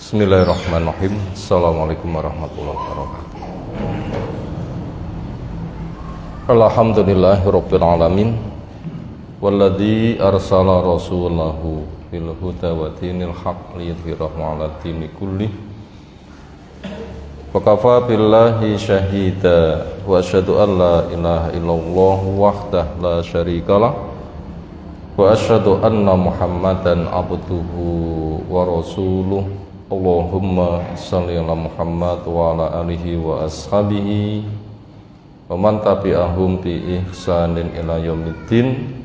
Bismillahirrahmanirrahim. Assalamualaikum warahmatullahi wabarakatuh. Alhamdulillahirabbil alamin. Walladzi arsala rasulahu bil huda wa dinil haqq liyudhhirahu 'ala dini kullih. Wa kafa billahi syahida wa asyhadu an la ilaha illallah wahdahu la syarikalah wa asyhadu anna Muhammadan abduhu wa rasuluh. Allahumma shalli ala Muhammad wa ala alihi wa ashabihi wa man tabi'ahum bi ihsanin ila yaumiddin.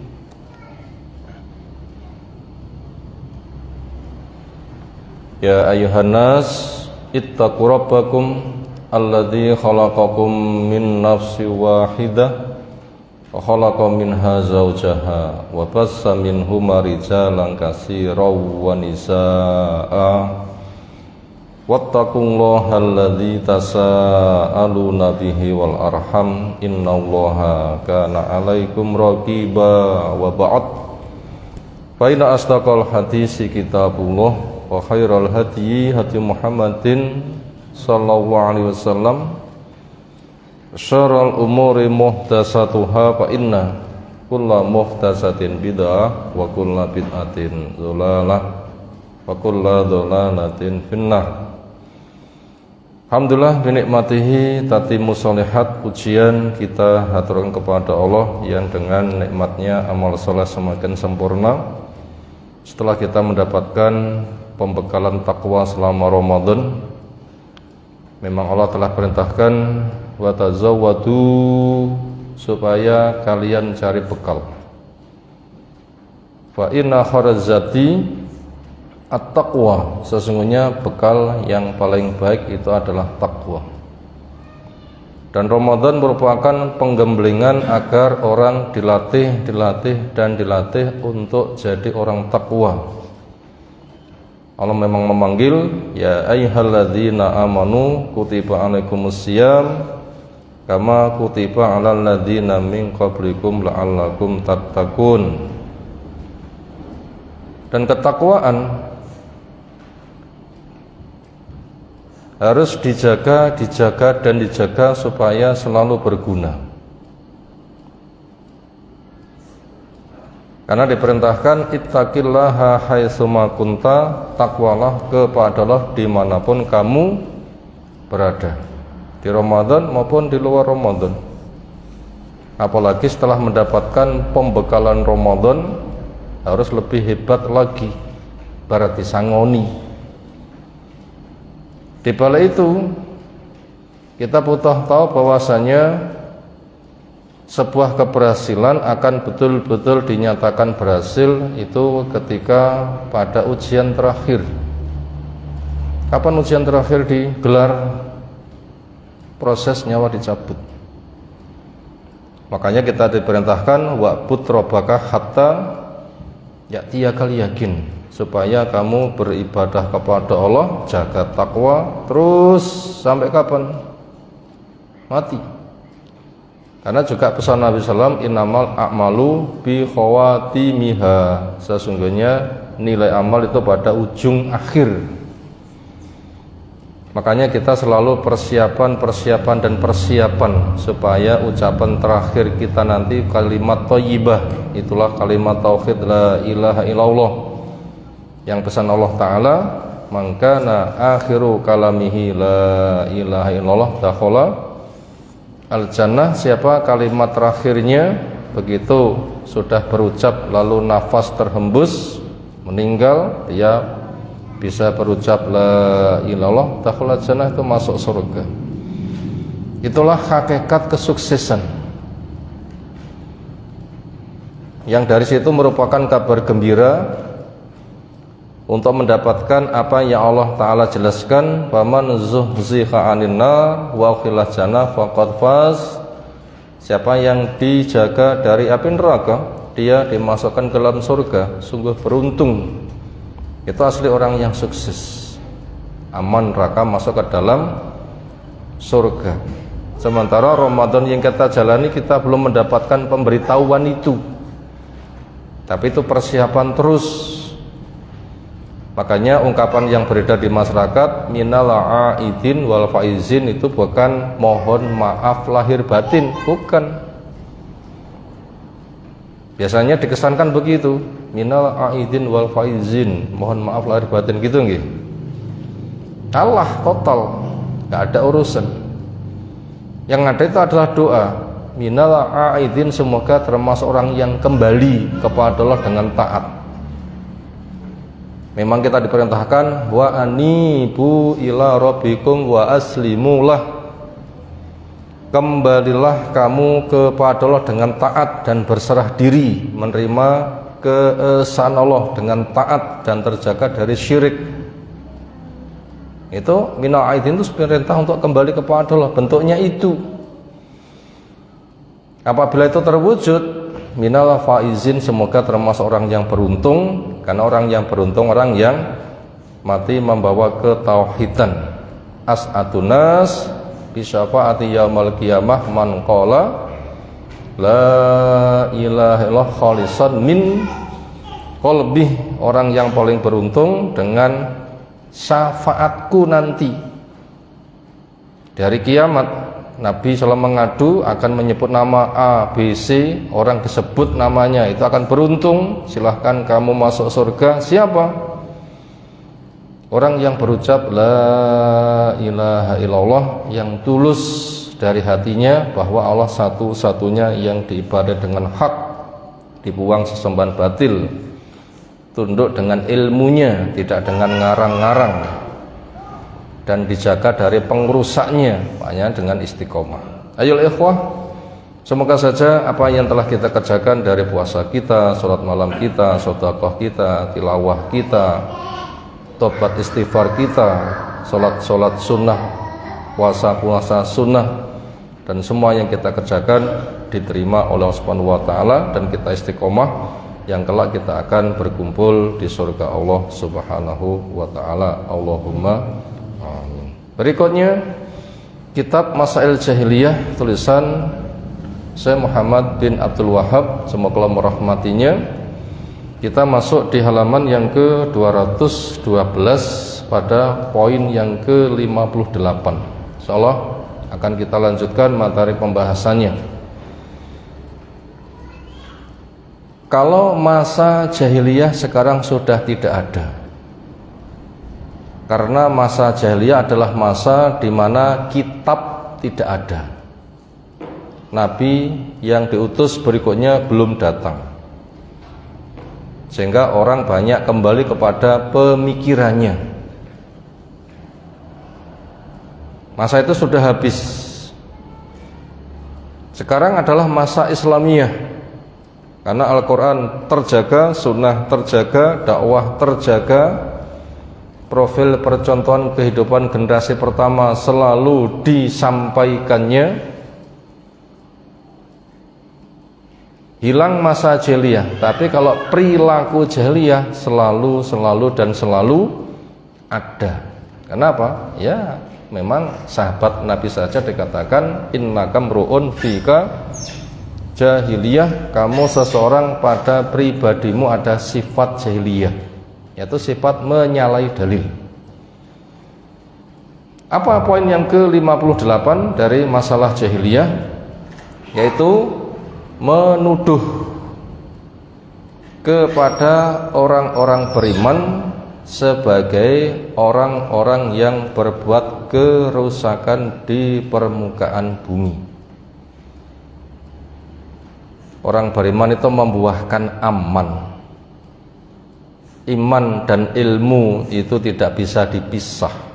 Ya ayyuhan nas ittaqu rabbakum alladzi khalaqakum min nafsin wahidah wa khalaqa minha zawjaha wa bassa minhuma rijalan katsiran wa nisaa'a wattaqullaha alladzi tasaaluna bihi wal arham innallaha kana 'alaikum raqiba wa ba'd fa inna asdaqal hadisi kitabullah wa khairal hadyi hadyi Muhammadin sallallahu alaihi wasallam syarrul umuri muhdatsatuha fa inna kulla muhdatsatin bid'ah wa kulla bid'atin dhalalah wa kulla dhalalatin finnar. Alhamdulillah binikmatihi tatimmu sholihat. Pujian kita haturkan kepada Allah yang dengan nikmatnya amal soleh semakin sempurna. Setelah kita mendapatkan pembekalan takwa selama Ramadan, memang Allah telah perintahkan wa tazawwadu, supaya kalian cari bekal. Fa inna kharazati at-taqwa, sesungguhnya bekal yang paling baik itu adalah takwa. Dan Ramadan merupakan penggemblengan agar orang dilatih untuk jadi orang takwa. Allah memang memanggil, ya ayyuhalladzina amanu kutiba alaikumusiyam kama kutiba alal ladzina min qablikum la'allakum tattaqun. Dan ketakwaan harus dijaga supaya selalu berguna. Karena diperintahkan ittaqillaha haitsuma kunta, takwalah kepadalah dimanapun kamu berada, di Ramadan maupun di luar Ramadan. Apalagi setelah mendapatkan pembekalan Ramadan harus lebih hebat lagi, berarti sangoni. Di balik itu kita butuh tahu bahwasanya sebuah keberhasilan akan betul-betul dinyatakan berhasil itu ketika pada ujian terakhir. Kapan ujian terakhir digelar? Proses nyawa dicabut. Makanya kita diperintahkan wa'bud rabbaka hatta ya'tiyakal yakin, supaya kamu beribadah kepada Allah, jaga takwa terus sampai kapan? Mati. Karena juga pesan Nabi SAW, innamal a'malu bi khawatimiha, sesungguhnya nilai amal itu pada ujung akhir. Makanya kita selalu persiapan supaya ucapan terakhir kita nanti kalimat thayyibah, itulah kalimat tauhid la ilaha illallah, yang pesan Allah Ta'ala, mangkana akhiru kalamihi la ilaha illallah dakhala al-jannah. Siapa kalimat terakhirnya begitu sudah berucap lalu nafas terhembus meninggal, dia bisa berucap la ilaha illallah dakhala al-jannah, itu masuk surga. Itulah hakikat kesuksesan, yang dari situ merupakan kabar gembira untuk mendapatkan apa yang Allah Ta'ala jelaskan, faman zuhziha 'anil nar wa udkhilal jannah faqad faz. Siapa yang dijaga dari api neraka, dia dimasukkan ke dalam surga, sungguh beruntung. Itu asli orang yang sukses, aman neraka, masuk ke dalam surga. Sementara Ramadan yang kita jalani, kita belum mendapatkan pemberitahuan itu, tapi itu persiapan terus. Makanya ungkapan yang beredar di masyarakat minal aidin wal faizin itu bukan mohon maaf lahir batin, bukan. Biasanya dikesankan begitu, minal aidin wal faizin, mohon maaf lahir batin gitu nggih. Kalah total, enggak ada urusan. Yang ada itu adalah doa, minal aidin, semoga termasuk orang yang kembali kepada Allah dengan taat. Memang kita diperintahkan wa anibu ila rabbikum wa aslimulah, kembalilah kamu kepada Allah dengan taat dan berserah diri, menerima keesaan Allah dengan taat dan terjaga dari syirik. Itu minal aidin itu perintah untuk kembali kepada Allah, bentuknya itu. Apabila itu terwujud, minal faizin, semoga termasuk orang yang beruntung. Karena orang yang beruntung orang yang mati membawa ketauhidan. As'atunas bisyafaati yaumal qiyamah man qala la ilaha illallah khalisan min qalbih, orang yang paling beruntung dengan syafaatku nanti dari kiamat. Nabi SAW mengadu akan menyebut nama A, B, C, orang disebut namanya itu akan beruntung, silahkan kamu masuk surga. Siapa? Orang yang berucap la ilaha illallah, yang tulus dari hatinya bahwa Allah satu-satunya yang diibadai dengan hak, dibuang sesembahan batil, tunduk dengan ilmunya, tidak dengan ngarang-ngarang, dan dijaga dari pengerusaknya, makanya dengan istiqomah. Ayo ikhwah, semoga saja apa yang telah kita kerjakan dari puasa kita, sholat malam kita, sedekah kita, tilawah kita, tobat istighfar kita, sholat sunnah, puasa sunnah, dan semua yang kita kerjakan diterima oleh Allah Subhanahu wa taala, dan kita istiqomah yang kelak kita akan berkumpul di surga Allah Subhanahu wa taala. Allahumma amin. Berikutnya kitab Masail Jahiliyah tulisan Syekh Muhammad bin Abdul Wahab, semoga Allah merahmatinya. Kita masuk di halaman yang ke-212 pada poin yang ke-58. Insyaallah akan kita lanjutkan materi pembahasannya. Kalau masa jahiliyah sekarang sudah tidak ada, karena masa jahiliyah adalah masa di mana kitab tidak ada. Nabi yang diutus berikutnya belum datang, sehingga orang banyak kembali kepada pemikirannya. Masa itu sudah habis. Sekarang adalah masa Islamiyah, karena Al-Quran terjaga, sunnah terjaga, dakwah terjaga, profil percontohan kehidupan generasi pertama selalu disampaikannya. Hilang masa jahiliyah, tapi kalau perilaku jahiliyah selalu ada. Kenapa? Ya memang sahabat Nabi saja dikatakan innaka mru'un fika jahiliyah, kamu seseorang pada pribadimu ada sifat jahiliyah, yaitu sifat menyalahi dalil. Apa poin yang ke-58 dari masalah jahiliyah? Yaitu menuduh kepada orang-orang beriman sebagai orang-orang yang berbuat kerusakan di permukaan bumi. Orang beriman itu membuahkan aman. Iman dan ilmu itu tidak bisa dipisah.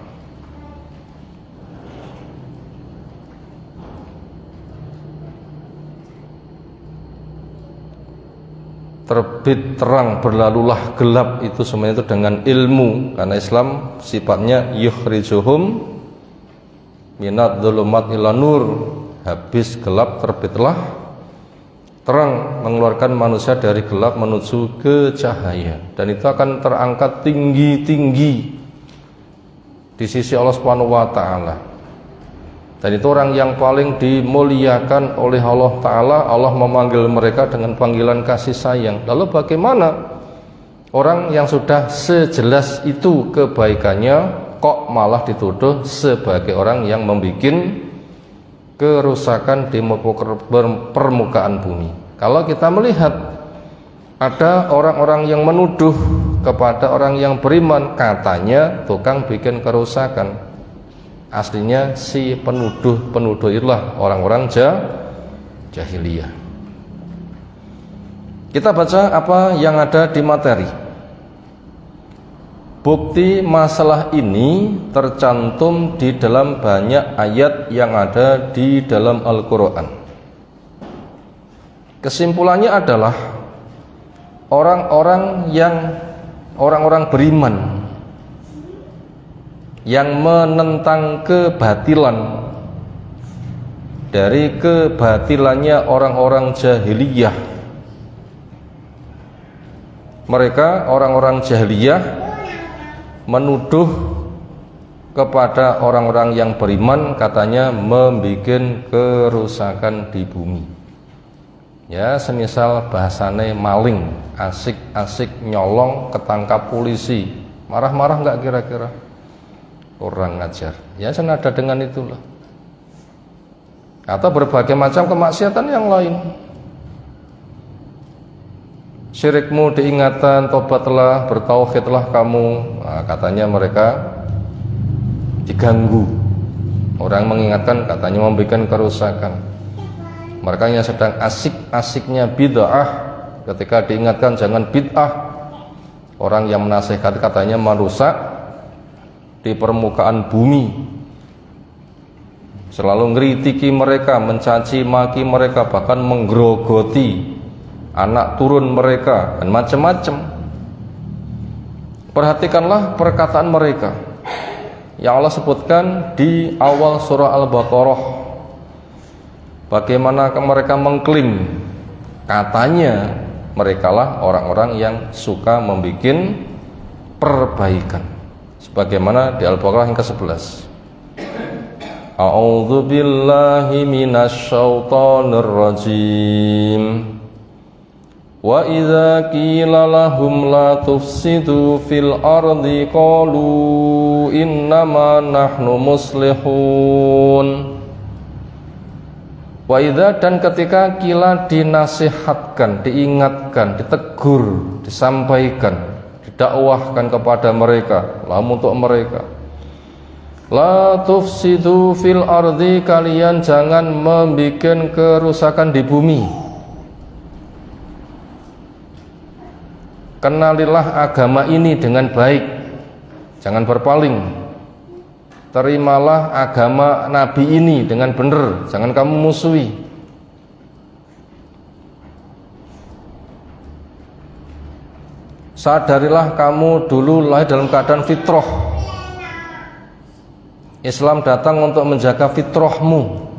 Terbit terang, berlalulah gelap, itu semuanya itu dengan ilmu, karena Islam sifatnya yukhrijuhum minadz dzulumat ila nur. Habis gelap terbitlah terang, mengeluarkan manusia dari gelap menuju ke cahaya, dan itu akan terangkat tinggi-tinggi di sisi Allah Subhanahu wa taala. Dan itu orang yang paling dimuliakan oleh Allah taala. Allah memanggil mereka dengan panggilan kasih sayang. Lalu bagaimana Orang yang sudah sejelas itu kebaikannya kok malah dituduh sebagai orang yang membuat kerusakan di permukaan bumi. Kalau kita melihat ada orang-orang yang menuduh kepada orang yang beriman, katanya tukang bikin kerusakan. Aslinya si penuduh itulah orang-orang jahiliyah. Kita baca apa yang ada di materi. Bukti masalah ini tercantum di dalam banyak ayat yang ada di dalam Al-Quran. Kesimpulannya adalah orang-orang beriman yang menentang kebatilan dari kebatilannya orang-orang jahiliyah. Mereka orang-orang jahiliyah menuduh kepada orang-orang yang beriman, katanya membuat kerusakan di bumi. Ya, semisal bahasane maling, asik-asik nyolong, ketangkap polisi, marah-marah nggak kira-kira? Kurang ngajar. Ya, senada dengan itulah. Atau berbagai macam kemaksiatan yang lain. Syirikmu diingatan, tobatlah, bertauhidlah kamu. Nah, katanya mereka diganggu. Orang mengingatkan, katanya membuat kerusakan. Mereka yang sedang asik-asiknya bid'ah, ketika diingatkan jangan bid'ah. Orang yang menasihati katanya merusak di permukaan bumi. Selalu ngritiki mereka, mencaci maki mereka, bahkan menggerogoti anak turun mereka dan macam-macam. Perhatikanlah perkataan mereka yang Allah sebutkan di awal surah Al-Baqarah. Bagaimana mereka mengklaim katanya merekalah orang-orang yang suka membuat perbaikan, sebagaimana di Al-Baqarah yang ke-11. A'udzu billahi minasy syaithanir rajim. Wa idza qila lahum la tufsidu fil ardi qalu innama nahnu muslihun. Wa idza, dan ketika qila dinasihatkan, diingatkan, ditegur, disampaikan, didakwahkan kepada mereka, lahum untuk mereka, la tufsidu fil ardi, kalian jangan membuat kerusakan di bumi. Kenalilah agama ini dengan baik, jangan berpaling. Terimalah agama Nabi ini dengan benar, jangan kamu musuhi. Sadarilah kamu dulu lahir dalam keadaan fitrah. Islam datang untuk menjaga fitrahmu.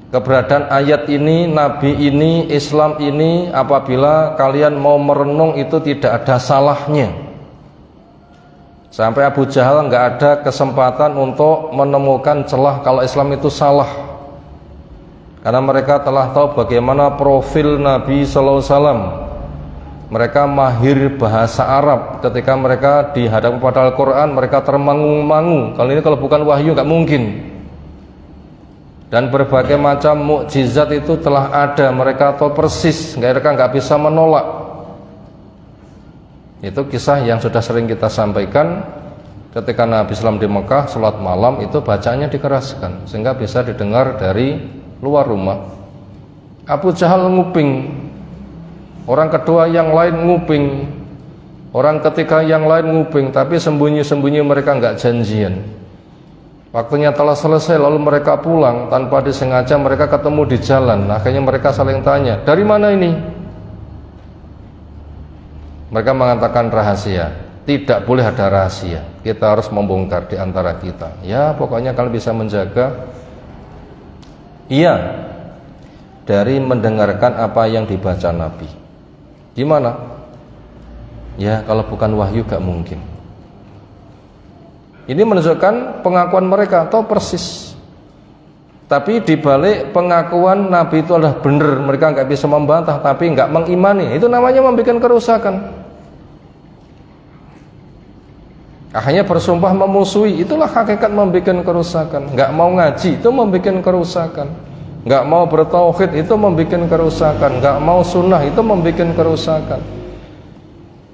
Keberadaan ayat ini, Nabi ini, Islam ini, apabila kalian mau merenung itu tidak ada salahnya. Sampai Abu Jahal nggak ada kesempatan untuk menemukan celah kalau Islam itu salah, karena mereka telah tahu bagaimana profil Nabi Sallallahu Alaihi Wasallam. Mereka mahir bahasa Arab. Ketika mereka dihadapkan pada Al-Quran, mereka termangu-mangu. Kalau ini kalau bukan wahyu nggak mungkin. Dan berbagai macam mukjizat itu telah ada, mereka tahu persis, mereka nggak bisa menolak. Itu kisah yang sudah sering kita sampaikan. Ketika Nabi Islam di Mekah, sholat malam itu bacaannya dikeraskan sehingga bisa didengar dari luar rumah. Abu Jahal nguping, orang kedua yang lain nguping, orang ketiga yang lain nguping, tapi sembunyi-sembunyi mereka nggak janjian. Waktunya telah selesai, lalu mereka pulang tanpa disengaja. Mereka ketemu di jalan, akhirnya mereka saling tanya, dari mana ini? Mereka mengatakan rahasia. Tidak boleh ada rahasia, kita harus membongkar di antara kita. Ya, pokoknya kalau bisa menjaga. Iya, dari mendengarkan apa yang dibaca Nabi. Gimana? Ya, kalau bukan wahyu gak mungkin. Ini menunjukkan pengakuan mereka, tahu persis. Tapi dibalik pengakuan Nabi itu adalah benar, mereka nggak bisa membantah, tapi nggak mengimani. Itu namanya membuat kerusakan. Akhirnya bersumpah memusuhi, itulah hakikat membuat kerusakan. Nggak mau ngaji itu membuat kerusakan. Nggak mau bertauhid itu membuat kerusakan. Nggak mau sunnah itu membuat kerusakan.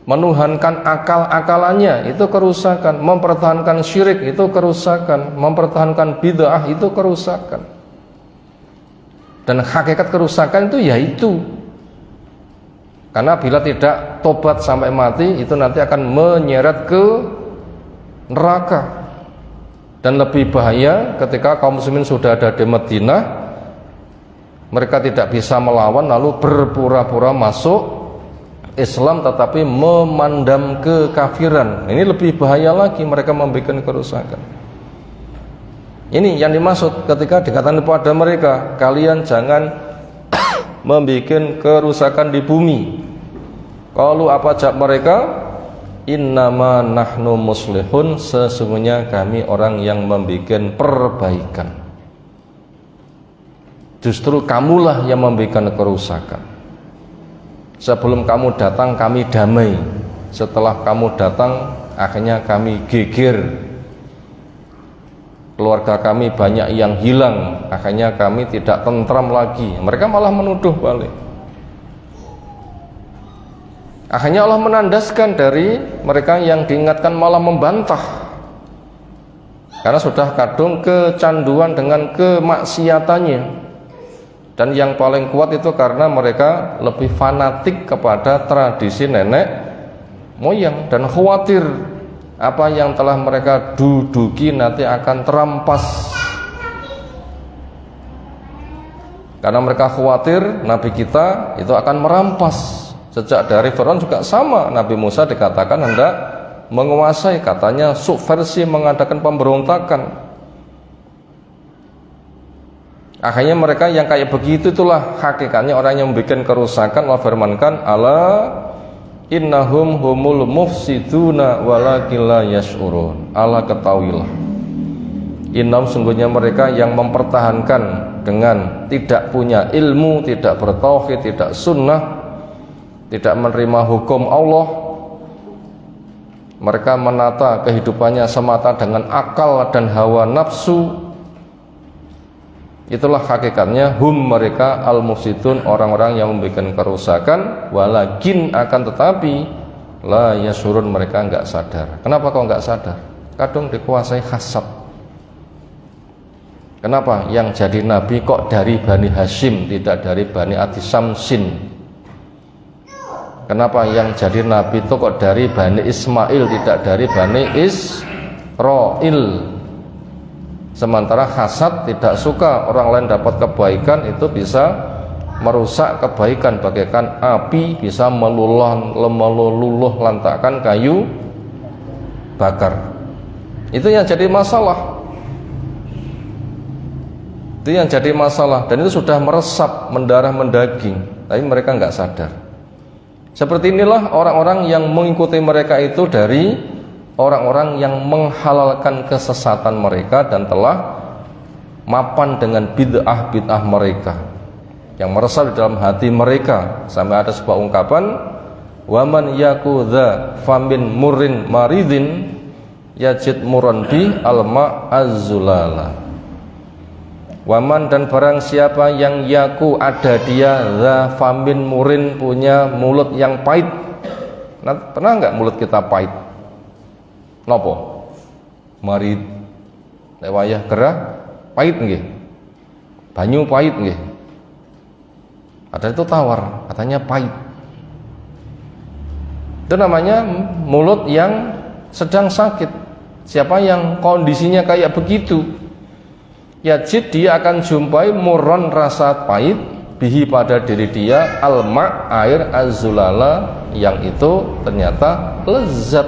Menuhankan akal-akalannya itu kerusakan. Mempertahankan syirik itu kerusakan. Mempertahankan bid'ah itu kerusakan. Dan hakikat kerusakan itu yaitu, karena bila tidak tobat sampai mati itu nanti akan menyeret ke neraka. Dan lebih bahaya ketika kaum muslimin sudah ada di Madinah, mereka tidak bisa melawan lalu berpura-pura masuk Islam tetapi memandam kekafiran. Ini lebih bahaya lagi, mereka membuat kerusakan. Ini yang dimaksud ketika dikatakan kepada mereka, kalian jangan membuat kerusakan di bumi. Kalau apa jawab mereka? Innama nahnu muslihun, sesungguhnya kami orang yang membuat perbaikan. Justru kamulah yang membuat kerusakan. Sebelum kamu datang kami damai, setelah kamu datang akhirnya kami geger. Keluarga kami banyak yang hilang, akhirnya kami tidak tentram lagi. Mereka malah menuduh balik. Akhirnya Allah menandaskan dari mereka yang diingatkan malah membantah, karena sudah kadung kecanduan dengan kemaksiatannya. Dan yang paling kuat itu karena mereka lebih fanatik kepada tradisi nenek moyang dan khawatir apa yang telah mereka duduki nanti akan terampas. Karena mereka khawatir Nabi kita itu akan merampas. Sejak dari Fir'aun juga sama, Nabi Musa dikatakan hendak menguasai, katanya subversi, mengadakan pemberontakan. Akhirnya mereka yang kayak begitu, itulah hakikatnya orang yang membuat kerusakan. Allah firmankan, ala innahum humul mufsiduna walakin la yash'urun. Allah ketahuilah, innahum sungguhnya mereka yang mempertahankan dengan tidak punya ilmu, tidak bertauhid, tidak sunnah, tidak menerima hukum Allah. Mereka menata kehidupannya semata dengan akal dan hawa nafsu. Itulah hakikatnya hum, mereka al-mufsidun, orang-orang yang membuat kerusakan. Walakin, akan tetapi, la yasurun, mereka enggak sadar. Kenapa kok enggak sadar? Kadang dikuasai hasad. Kenapa yang jadi nabi kok dari Bani Hashim, tidak dari Bani Adi Samsin? Kenapa yang jadi nabi itu kok dari Bani Ismail, tidak dari Bani Israil? Sementara hasad, tidak suka orang lain dapat kebaikan, itu bisa merusak kebaikan, bagaikan api bisa meluluh lantakkan kayu bakar. Itu yang jadi masalah. Itu yang jadi masalah, dan itu sudah meresap, mendarah mendaging, tapi mereka nggak sadar. Seperti inilah orang-orang yang mengikuti mereka itu dari orang-orang yang menghalalkan kesesatan mereka dan telah mapan dengan bid'ah mereka yang meresap di dalam hati mereka. Sampai ada sebuah ungkapan, waman yakudha famin murin maridin yajid muran bi alma azzulala. Waman, dan barang siapa yang yaku ada dia za famin murin, punya mulut yang pahit. Nah, pernah nggak mulut kita pahit? Nopo? Marid wayah gerah pahit nggih. Banyu pahit nggih. Ada itu tawar, katanya pahit. Itu namanya mulut yang sedang sakit. Siapa yang kondisinya kayak begitu, yajid, dia akan jumpai murron, rasa pahit, bihi, pada diri dia, alma, air, azulala, yang itu ternyata lezat.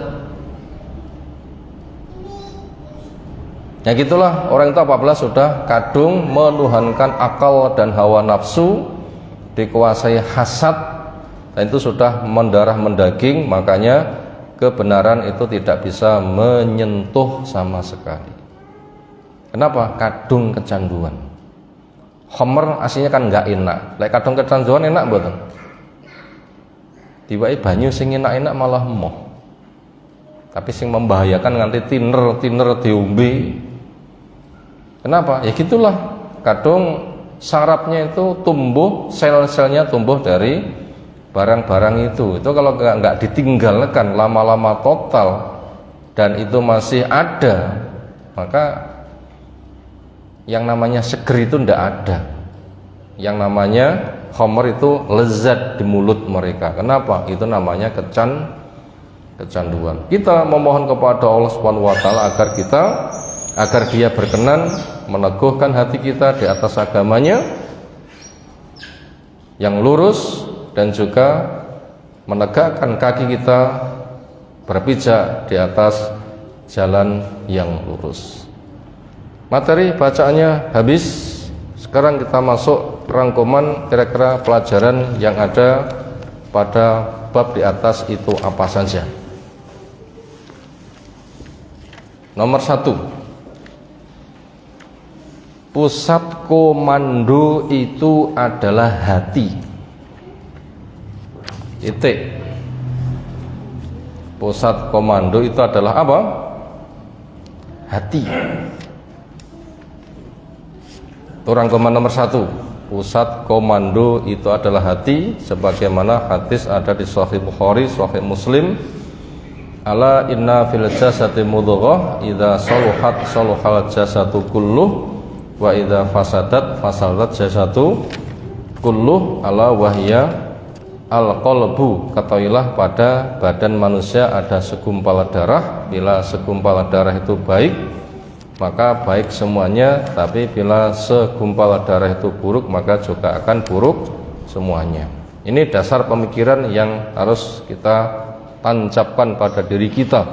Ya gitulah, orang itu apabila sudah kadung menuhankan akal dan hawa nafsu, dikuasai hasad, dan itu sudah mendarah mendaging, makanya kebenaran itu tidak bisa menyentuh sama sekali. Kenapa? Kadung kecanduan. Khamr aslinya kan nggak enak. Lek kadung kecanduan enak mboten? Tiba-tiba banyu sing enak-enak malah emoh. Tapi sing membahayakan nganti tiner diombe. Kenapa? Ya gitulah. Kadung sarafnya itu tumbuh, sel-selnya tumbuh dari barang-barang itu. Itu kalau nggak ditinggalkan lama-lama total dan itu masih ada, maka yang namanya seger itu ndak ada. Yang namanya khamr itu lezat di mulut mereka. Kenapa? Itu namanya kecanduan. Kita memohon kepada Allah Subhanahu wa taala agar Dia berkenan meneguhkan hati kita di atas agamanya yang lurus dan juga menegakkan kaki kita berpijak di atas jalan yang lurus. Materi bacaannya habis. Sekarang kita masuk rangkuman kira-kira pelajaran yang ada pada bab di atas itu apa saja. Nomor 1, pusat komando itu adalah hati. Titik. Pusat komando itu adalah apa? Hati. Itu rangkuman nomor 1. Pusat komando itu adalah hati, sebagaimana hadis ada di Sahih Bukhari, Sahih Muslim. Ala inna fil jasadi mudghah, idza saluhat saluhal jasadu kulluh, wa idza fasadat fasadat jasadu kulluh, ala wahya al-qalbu. Ketahuilah pada badan manusia ada segumpal darah. Bila segumpal darah itu baik, maka baik semuanya, tapi bila segumpal darah itu buruk, maka juga akan buruk semuanya. Ini dasar pemikiran yang harus kita tancapkan pada diri kita,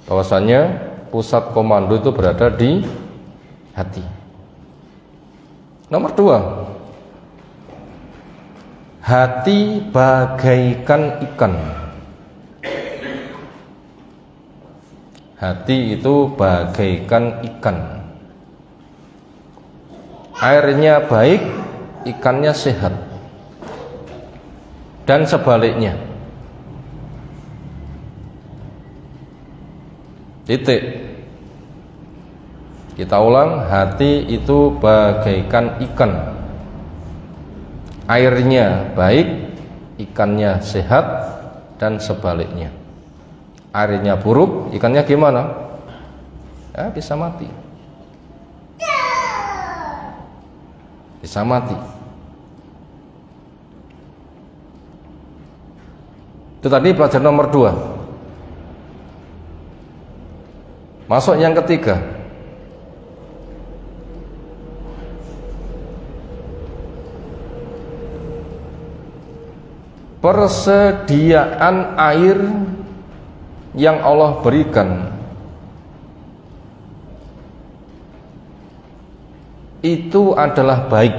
bahwasanya pusat komando itu berada di hati. Nomor 2, hati bagaikan ikan. Hati itu bagaikan ikan. Airnya baik, ikannya sehat. Dan sebaliknya. Titik. Kita ulang, hati itu bagaikan ikan. Airnya baik, ikannya sehat, dan sebaliknya. Airnya buruk, ikannya gimana? Ya, bisa mati. Bisa mati. Itu tadi pelajaran nomor 2. Masuk yang ketiga. Persediaan air yang Allah berikan itu adalah baik.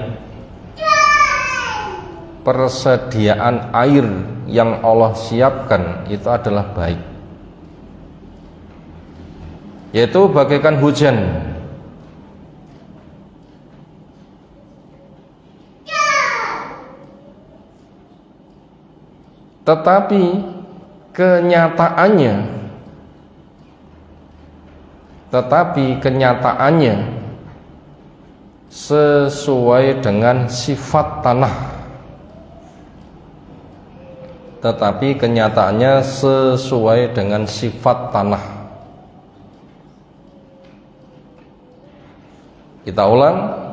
Persediaan air yang Allah siapkan itu adalah baik, yaitu bagaikan hujan. Tetapi kenyataannya sesuai dengan sifat tanah. Tetapi kenyataannya sesuai dengan sifat tanah. Kita ulang.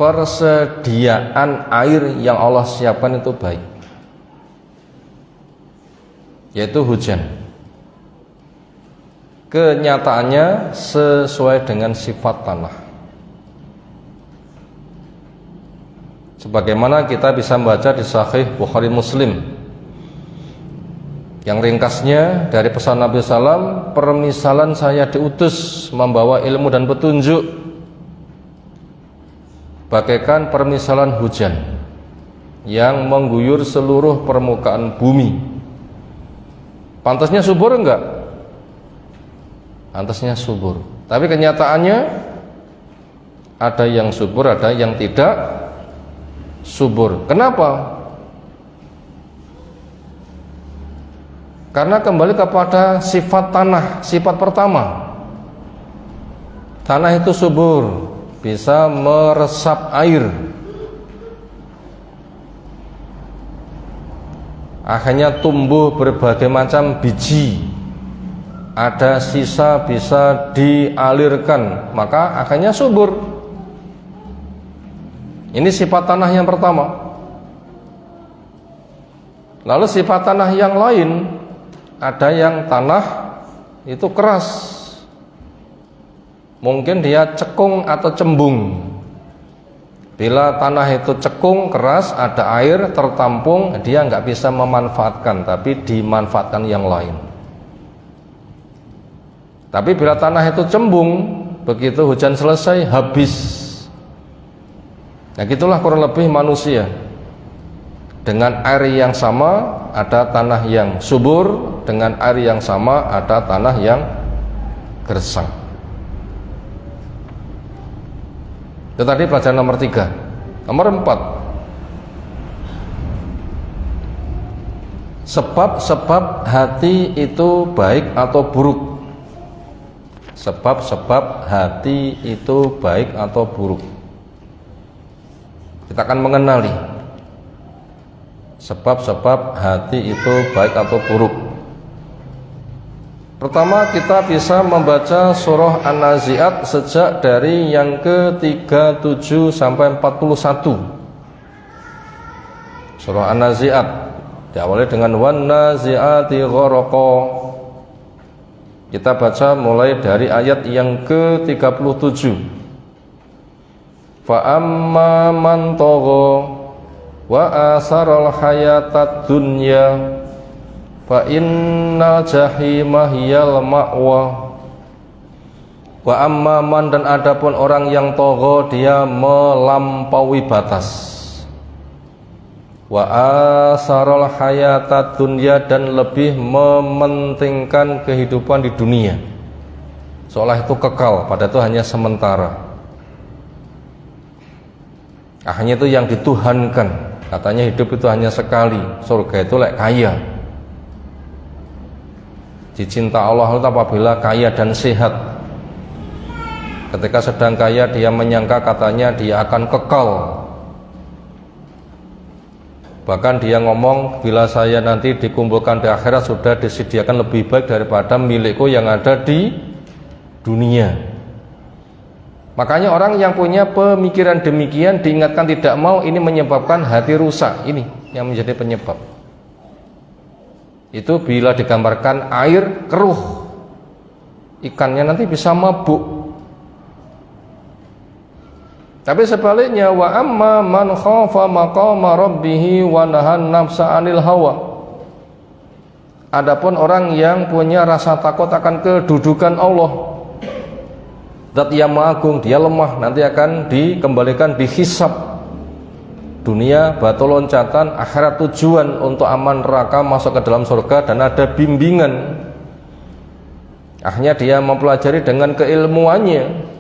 Persediaan air yang Allah siapkan itu baik, yaitu hujan. Kenyataannya sesuai dengan sifat tanah. Sebagaimana kita bisa membaca di Sahih Bukhari Muslim, yang ringkasnya dari pesan Nabi SAW, permisalan saya diutus membawa ilmu dan petunjuk bagaikan permisalan hujan yang mengguyur seluruh permukaan bumi. Pantasnya subur enggak? Pantasnya subur. Tapi kenyataannya ada yang subur, ada yang tidak subur. Kenapa? Karena kembali kepada sifat tanah, sifat pertama. Tanah itu subur, bisa meresap air. Akhirnya tumbuh berbagai macam biji. Ada sisa bisa dialirkan, maka akhirnya subur. Ini sifat tanah yang pertama. Lalu sifat tanah yang lain, ada yang tanah itu keras, mungkin dia cekung atau cembung. Bila tanah itu cekung, keras, ada air tertampung, dia nggak bisa memanfaatkan, tapi dimanfaatkan yang lain. Tapi bila tanah itu cembung, begitu hujan selesai, habis. Nah, gitulah kurang lebih manusia. Dengan air yang sama ada tanah yang subur, dengan air yang sama ada tanah yang gersang. Itu tadi pelajaran nomor 3. Nomor 4, sebab-sebab hati itu baik atau buruk. Sebab-sebab hati itu baik atau buruk. Kita akan mengenali sebab-sebab hati itu baik atau buruk. Pertama, kita bisa membaca surah An-Nazi'at sejak dari yang ke-37 sampai 41. Surah An-Nazi'at diawali dengan wan nazi'ati gharqa. Kita baca mulai dari ayat yang ke-37. Fa amma man tagha wa asaral hayatad dunya fa innal jahima hiyal ma'wa. Wa amma man, dan adapun orang yang tagha, dia melampaui batas. Wa asaral hayatad dunya, dan lebih mementingkan kehidupan di dunia, seolah itu kekal, padahal itu hanya sementara. Akhirnya itu yang dituhankan. Katanya hidup itu hanya sekali, surga itu lek kaya. Dicinta Allah itu apabila kaya dan sehat. Ketika sedang kaya, dia menyangka katanya dia akan kekal. Bahkan dia ngomong, bila saya nanti dikumpulkan di akhirat sudah disediakan lebih baik daripada milikku yang ada di dunia. Makanya orang yang punya pemikiran demikian diingatkan tidak mau, ini menyebabkan hati rusak. Ini yang menjadi penyebab. Itu bila digambarkan air keruh, ikannya nanti bisa mabuk. Tapi sebaliknya, wa amma man khafa maqama rabbih wa nahan nafsa 'anil hawa. Adapun orang yang punya rasa takut akan kedudukan Allah, Zat yang Maha Agung, dia lemah, nanti akan dikembalikan, dihisab. Dunia batu loncatan, akhirat tujuan untuk aman neraka, masuk ke dalam surga, dan ada bimbingan. Akhirnya dia mempelajari dengan keilmuannya.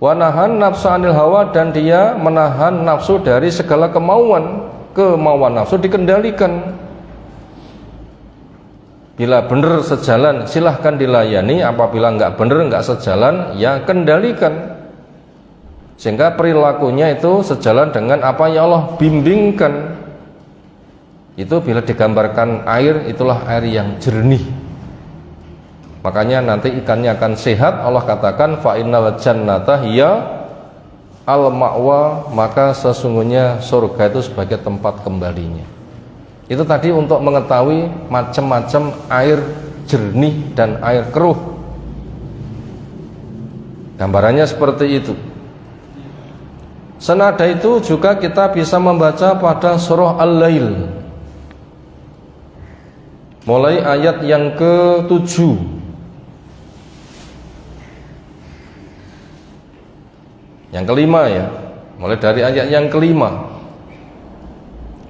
Wa nahan nafsu anil hawa, dan dia menahan nafsu dari segala kemauan. Kemauan nafsu dikendalikan. Bila benar sejalan, silahkan dilayani. Apabila enggak benar, enggak sejalan, ya kendalikan. Sehingga perilakunya itu sejalan dengan apa yang Allah bimbingkan. Itu bila digambarkan air, itulah air yang jernih. Makanya nanti ikannya akan sehat. Allah katakan fa innal jannata hiya al-ma'wa, maka sesungguhnya surga itu sebagai tempat kembalinya. Itu tadi untuk mengetahui macam-macam air jernih dan air keruh. Gambarannya seperti itu. Senada itu juga kita bisa membaca pada surah Al-Lail, mulai ayat yang ke-7. Yang kelima ya, mulai dari ayat yang kelima.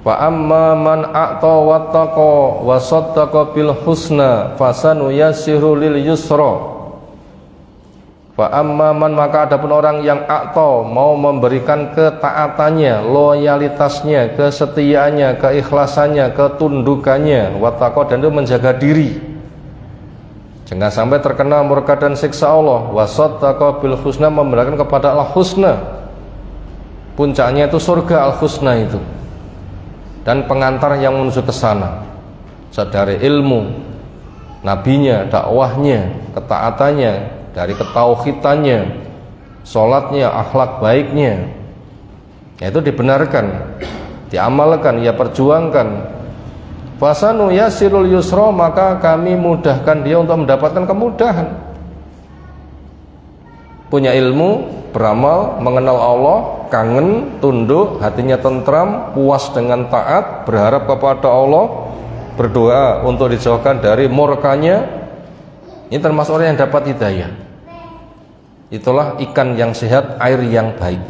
Fa amma man a'ta wattaqa wa saddaqa bil husna fasanuyassiru lil yusra. Wa amman, maka adapun orang yang a'ta, mau memberikan ketaatannya, loyalitasnya, kesetiaannya, keikhlasannya, ketundukannya, wattaqwa, dan itu menjaga diri jangan sampai terkena murka dan siksa Allah, wasaddaqa bil husna, membenarkan kepada al husna, puncaknya itu surga al husna itu, dan pengantar yang menuju ke sana dari ilmu nabinya, dakwahnya, ketaatannya, dari ketauhidannya, sholatnya, akhlak baiknya, itu dibenarkan, diamalkan, ya perjuangkan. Fasanu yasirul yusra, maka kami mudahkan dia untuk mendapatkan kemudahan. Punya ilmu, beramal, mengenal Allah, kangen, tunduk, hatinya tentram, puas dengan taat, berharap kepada Allah, berdoa untuk dijauhkan dari murkanya. Ini termasuk orang yang dapat hidayah. Itulah ikan yang sehat, air yang baik.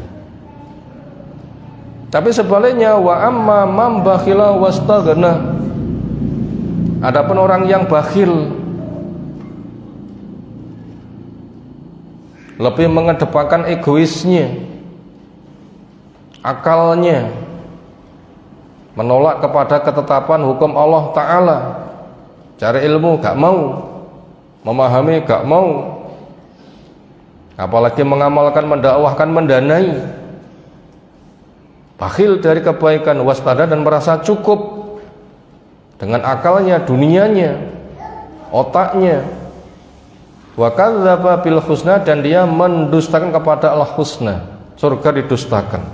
Tapi sebaliknya, wa amma man bakhila wastaghna, adapun orang yang bakhil, lebih mengedepankan egoisnya, akalnya, menolak kepada ketetapan hukum Allah Ta'ala, cari ilmu gak mau, memahami gak mau, apalagi mengamalkan, mendakwahkan, mendanai, bakhil dari kebaikan, waspada, dan merasa cukup dengan akalnya, dunianya, otaknya, wa kadzdzaba bil husna, dan dia mendustakan kepada al husna, surga didustakan,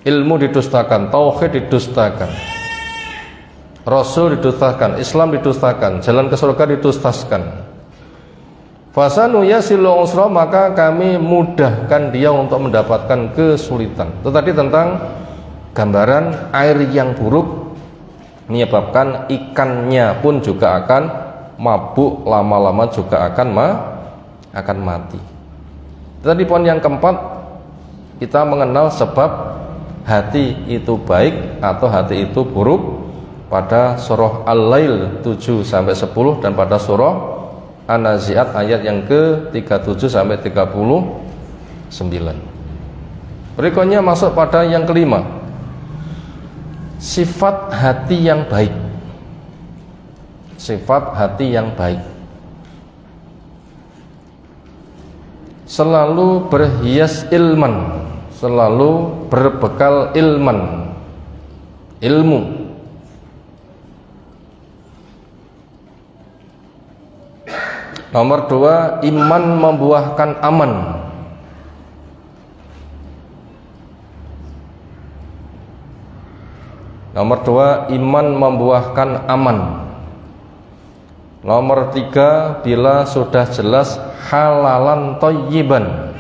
ilmu didustakan, tauhid didustakan, Rasul didustakan, Islam didustakan, jalan ke surga didustakan. Fasanu yasilu usra, maka kami mudahkan dia untuk mendapatkan kesulitan. Itu tadi tentang gambaran air yang buruk menyebabkan ikannya pun juga akan mabuk, lama-lama juga akan mati. Tadi poin yang keempat, kita mengenal sebab hati itu baik atau hati itu buruk pada surah Al-Lail 7-10 dan pada surah An-Nazi'at ayat yang ke-37 sampai 39. Berikutnya masuk pada yang kelima, sifat hati yang baik. Sifat hati yang baik selalu berhias ilman, selalu berbekal ilmu. Nomor 2, iman membuahkan aman. Nomor 2, iman membuahkan aman. Nomor 3, bila sudah jelas halalan thayyiban.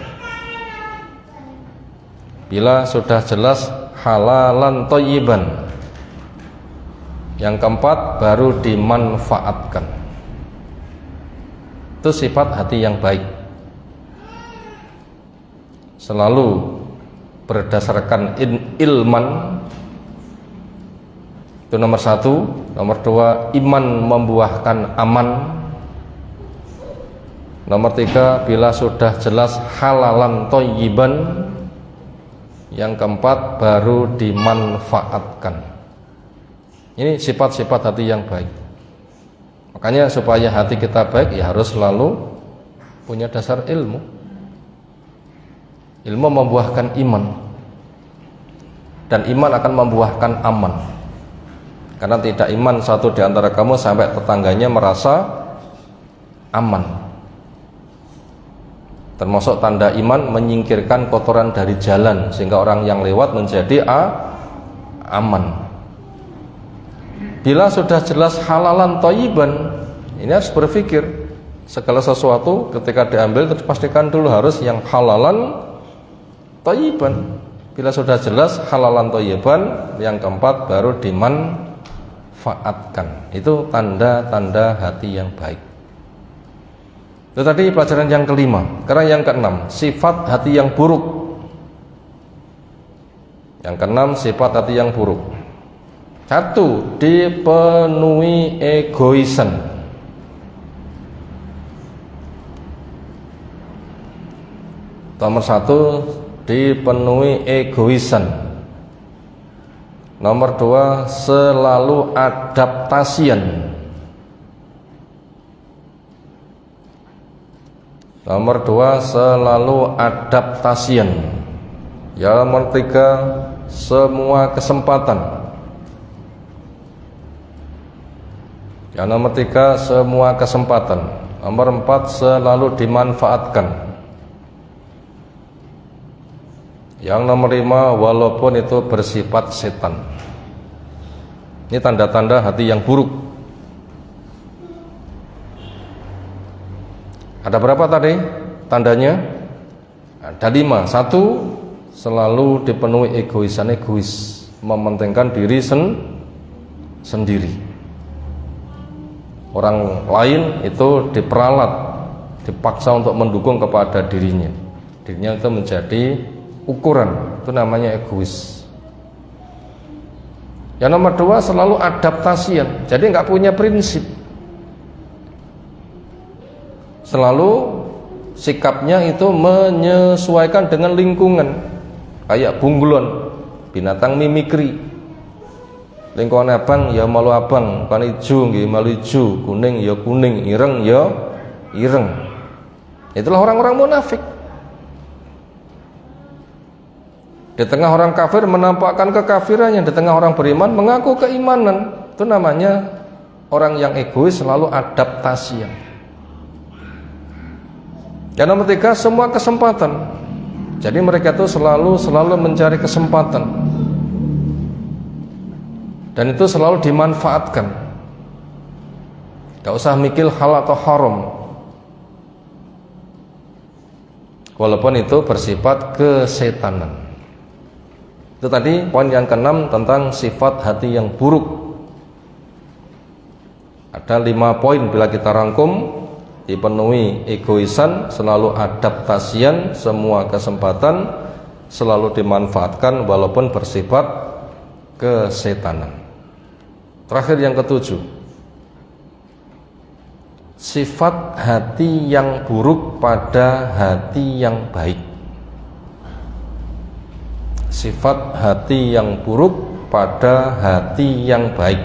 Bila sudah jelas halalan thayyiban. Yang keempat, baru dimanfaatkan. Itu sifat hati yang baik, selalu berdasarkan ilman. Itu nomor 1. Nomor 2, iman membuahkan aman. Nomor 3, bila sudah jelas halalan thayyiban. Yang keempat, baru dimanfaatkan. Ini sifat-sifat hati yang baik. Makanya supaya hati kita baik, ya harus selalu punya dasar ilmu. Ilmu membuahkan iman, dan iman akan membuahkan aman. Karena tidak iman satu di antara kamu sampai tetangganya merasa aman. Termasuk tanda iman menyingkirkan kotoran dari jalan, sehingga orang yang lewat menjadi aman. Bila sudah jelas halalan thayyiban, ini harus berpikir segala sesuatu ketika diambil itu pastikan dulu harus yang halalan thayyiban. Bila sudah jelas halalan thayyiban, yang keempat baru dimanfaatkan. Itu tanda-tanda hati yang baik. Itu tadi pelajaran yang kelima. Sekarang yang keenam, sifat hati yang buruk. Yang keenam, sifat hati yang buruk. 1, dipenuhi egoisan. Nomor 1, dipenuhi egoisan. Nomor 2, selalu adaptasian. Nomor 2, selalu adaptasian. Yang nomor 3, semua kesempatan. Yang nomor 3, semua kesempatan. Nomor 4, selalu dimanfaatkan. Yang nomor 5, walaupun itu bersifat setan. Ini tanda-tanda hati yang buruk. Ada berapa tadi tandanya? Ada 5. 1, selalu dipenuhi egoisan, egois, mementingkan diri sendiri. Orang lain itu diperalat, dipaksa untuk mendukung kepada dirinya. Dirinya itu menjadi ukuran, itu namanya egois. Yang nomor 2, selalu adaptasian, jadi nggak punya prinsip. Selalu sikapnya itu menyesuaikan dengan lingkungan, kayak bunglon, binatang mimikri. Lingkungan abang ya malu abang, kan ijo nggih malu ijo, kuning ya kuning, ireng ya ireng. Itulah orang-orang munafik. Di tengah orang kafir menampakkan kekafirannya, di tengah orang beriman mengaku keimanan. Itu namanya orang yang egois, selalu adaptasian. Yang nomor 3, semua kesempatan. Jadi mereka itu selalu mencari kesempatan, dan itu selalu dimanfaatkan. Gak usah mikir halal atau haram, walaupun itu bersifat kesetanan. Itu tadi poin yang ke-6 tentang sifat hati yang buruk. Ada 5 poin bila kita rangkum: dipenuhi egoisan, selalu adaptasian, semua kesempatan, selalu dimanfaatkan walaupun bersifat kesetanan. Terakhir yang ke-7, sifat hati yang buruk pada hati yang baik. Sifat hati yang buruk pada hati yang baik.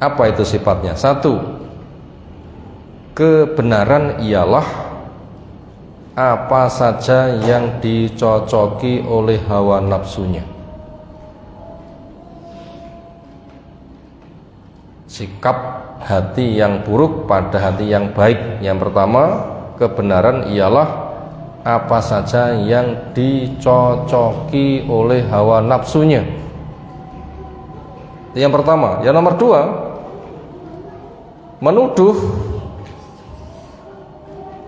Apa itu sifatnya? 1, kebenaran ialah apa saja yang dicocoki oleh hawa nafsunya. Sikap hati yang buruk pada hati yang baik. Yang pertama, kebenaran ialah apa saja yang dicocoki oleh hawa nafsunya. Itu yang pertama. Yang nomor 2, menuduh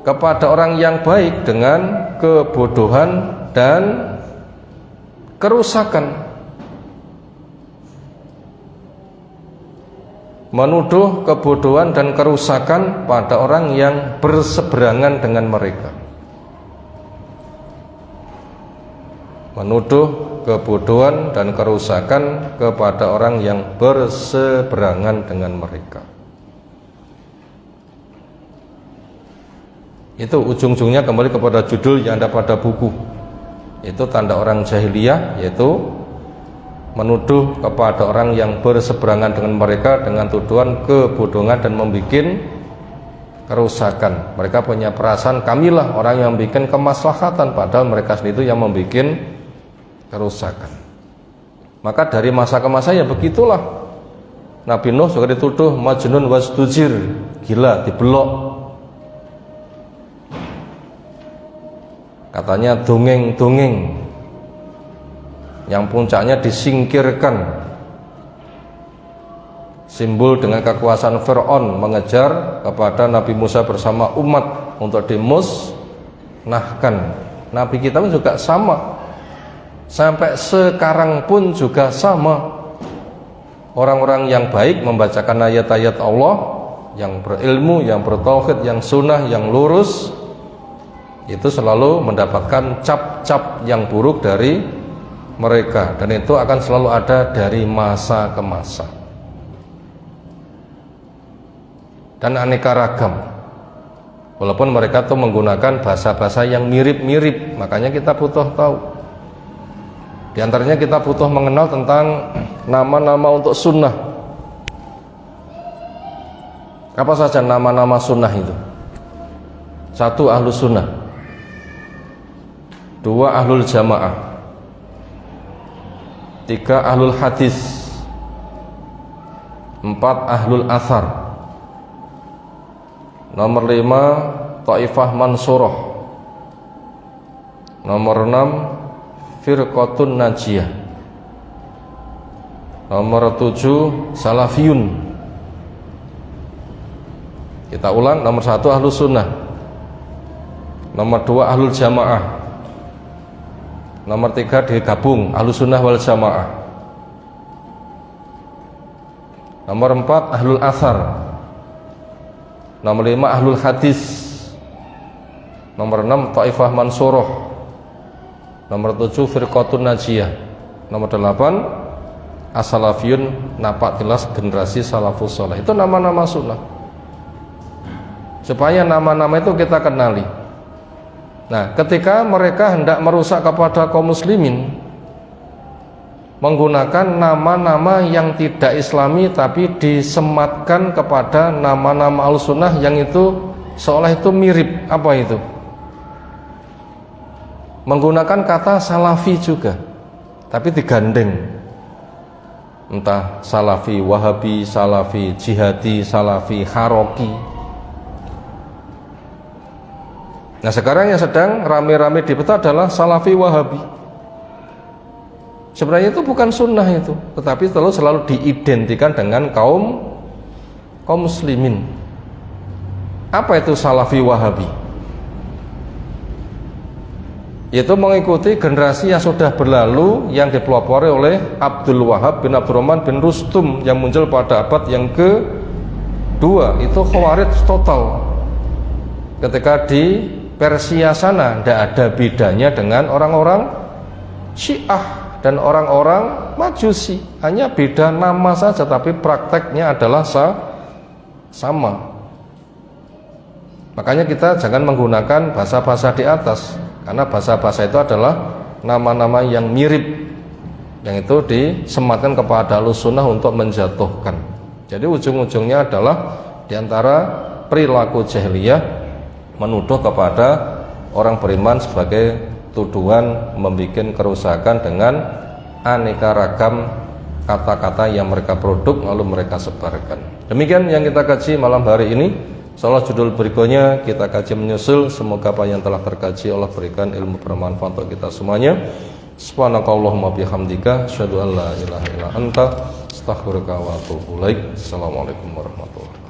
kepada orang yang baik dengan kebodohan dan kerusakan. Menuduh kebodohan dan kerusakan pada orang yang berseberangan dengan mereka. Menuduh kebodohan dan kerusakan kepada orang yang berseberangan dengan mereka. Itu ujung-ujungnya kembali kepada judul yang ada pada buku. Itu tanda orang jahiliyah, yaitu menuduh kepada orang yang berseberangan dengan mereka dengan tuduhan kebodohan dan membuat kerusakan. Mereka punya perasaan kamilah orang yang bikin kemaslahatan, padahal mereka sendiri itu yang membuat kerusakan. Maka dari masa ke masa ya begitulah. Nabi Nuh juga dituduh majnun wasdujir, gila, dibelok. Katanya dongeng-dongeng, yang puncaknya disingkirkan. Simbol dengan kekuasaan Fir'aun mengejar kepada Nabi Musa bersama umat untuk dimusnahkan. Nabi kita pun juga sama, sampai sekarang pun juga sama. Orang-orang yang baik membacakan ayat-ayat Allah, yang berilmu, yang bertauhid, yang sunnah, yang lurus, itu selalu mendapatkan cap-cap yang buruk dari mereka, dan itu akan selalu ada dari masa ke masa dan aneka ragam. Walaupun mereka tuh menggunakan bahasa-bahasa yang mirip-mirip, makanya kita butuh tahu. Di antaranya kita butuh mengenal tentang nama-nama untuk sunnah. Apa saja nama-nama sunnah itu? 1. Ahlus sunnah, 2. ahlul jamaah, 3. ahlul hadis, 4. ahlul athar, nomor 5 Taifah Mansurah, nomor 6 Firqatun Najiyah, nomor 7 Salafiyun. Kita ulang, nomor 1 ahlus sunnah, nomor 2 ahlul jamaah, nomor 3 digabung ahlus sunnah wal jamaah, nomor 4 ahlul athar, nomor 5 ahlul hadis, nomor 6 Taifah Mansurah, nomor 7 Firqatun Najiyah, nomor 8 As-Salafiyun, napak jelas generasi salafus saleh. Itu nama-nama sunnah, supaya nama-nama itu kita kenali. Nah, ketika mereka hendak merusak kepada kaum muslimin, menggunakan nama-nama yang tidak islami tapi disematkan kepada nama-nama al-sunnah yang itu seolah itu mirip. Apa itu? Menggunakan kata salafi juga, tapi digandeng, entah salafi wahabi, salafi jihadi, salafi haroki. Nah, sekarang yang sedang rame-rame di peta adalah salafi wahabi. Sebenarnya itu bukan sunnah itu, tetapi selalu diidentikan dengan kaum muslimin. Apa itu salafi wahabi? Yaitu mengikuti generasi yang sudah berlalu, yang dipelopori oleh Abdul Wahab bin Abdurrahman bin Rustum yang muncul pada abad yang ke-2. Itu khawarij total. Ketika di Persia sana tidak ada bedanya dengan orang-orang Syiah dan orang-orang Majusi, hanya beda nama saja, tapi prakteknya adalah sama. Makanya kita jangan menggunakan bahasa-bahasa di atas, karena bahasa-bahasa itu adalah nama-nama yang mirip, yang itu disematkan kepada Ahlussunnah untuk menjatuhkan. Jadi ujung-ujungnya adalah diantara perilaku jahiliyah menuduh kepada orang beriman sebagai tuduhan membuat kerusakan dengan aneka ragam kata-kata yang mereka produk lalu mereka sebarkan. Demikian yang kita kaji malam hari ini. Insyaallah judul berikutnya kita kaji menyusul. Semoga apa yang telah terkaji Allah berikan ilmu bermanfaat untuk kita semuanya. Subhanakallahumma bihamdika asyhadu an la ilaha illa anta astaghfiruka wa atubu ilaik. Assalamualaikum warahmatullahi wabarakatuh.